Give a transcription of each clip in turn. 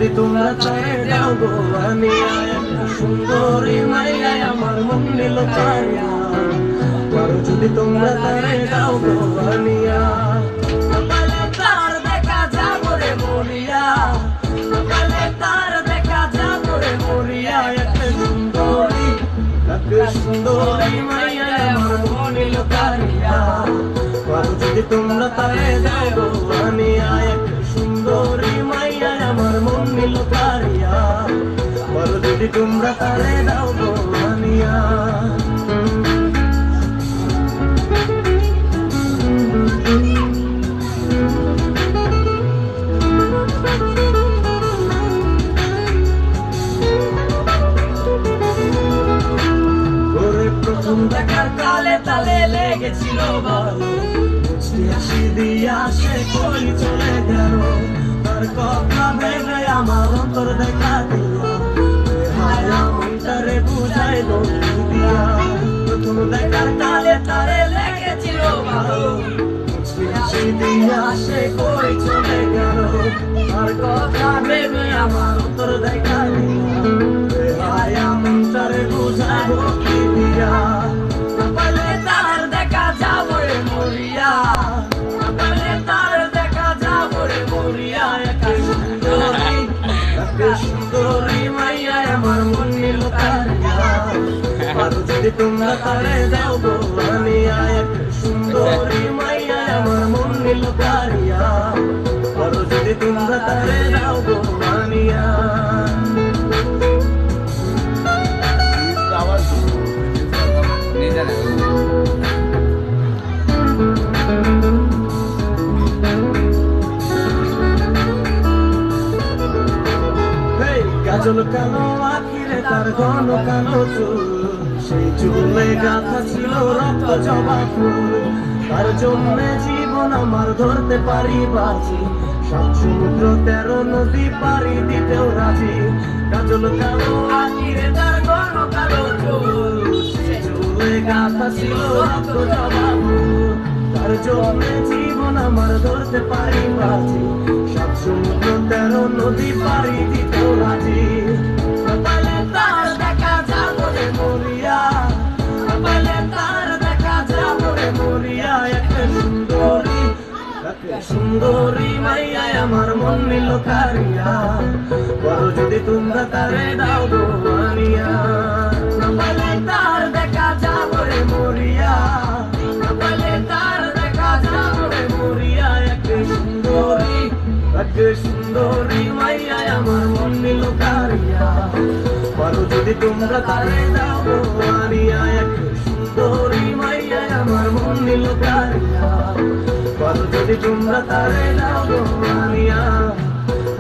যদি তোমরা তারে দাও গো আনিয়া, একটা সুন্দরী মাইয়া আমার মন নিল কারিয়া। পারো যদি তোমরা তারে দাও গো আনিয়া, সকালে তার দেখা যাবো রে মরিয়া, সকালে তার দেখা যাবো রে মরিয়া। একটা সুন্দরী মাইয়া আমার মন নিল কারিয়া। পারো যদি তোমরা তারে দাও গো আনিয়া, একটা সুন্দরী মাইয়া আমার মন নিল কারিয়া। পারো যদি তোমরা তারে দাও গো আনিয়া। প্রথম দেখার কালে তালে লেগেছিল ভালো, হাসি দিয়া সে কই চলে গেল। তার কথা ভেবে আমার অন্তর দেখা দিলা, হায়া মনটারে বুঝাই বন্ধু দিয়া। প্রথম দেখার কালে তালে লেগেছিল ভালো, হাসি দিয়া সে কই চলে গেল। তার কথা ভেবে আমার অন্তর দেখা দিলা, হায়া মনটারে বুঝাই বন্ধু দিয়া। সকালে তার দেখা যাবো রে মরিয়া, সকালে তার দেখা যাবো রে মরিয়া। একটা সুন্দরী মাইয়া আমার মন নিল কারিয়া। পারো যদি তোমরা তারে দাও গো আনিয়া, একটা সুন্দরী মাইয়া আমার মন নিল কারিয়া। পারো যদি তোমরা তারে দাও গো আনিয়া। কাজল কালো আখিরে তার ঘন কালো চুল, সেই চুলে গাঁথা ছিল রক্ত জবা ফুল। তার জন্যে জীবন আমার ধরতে পারি বাজি, সব সমুদ্র 13 নদী পাড়ি দিতেও রাজি। কাজল কালো আখিরে তার ঘন কালো চুল, সেই চুলে গাঁথা ছিল রক্ত জবা ফুল। তার জন্যে জীবন আমার ধরতে পারি বাজি, সব সমুদ্র 13 নদী পাড়ি দিতেও রাজি। সকালে তার দেখা যাবো রে মরিয়া, সকালে তার দেখা যাবো রে মরিয়া। একটা সুন্দরী মাইয়া আমার মন নিল কারিয়া। বলো যদি তোমরা তারে দাও গো আনিয়া, সকালে তার দেখা যাবো রে মরিয়া, সকালে তার দেখা যাবো রে মরিয়া। একটা সুন্দরী মাইয়া আমার মন নিল কারিয়া। বলো যদি তোমরা তারে দাও গো আনিয়া, একটা সুন্দরী মাইয়া আমার মন নিল কারিয়া। বলো যদি তোমরা তারে দাও গো আনিয়া,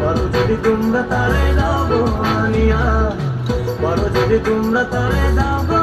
বলো যদি তোমরা তারে দাও গো আনিয়া, বলো যদি তোমরা তারে দাও গো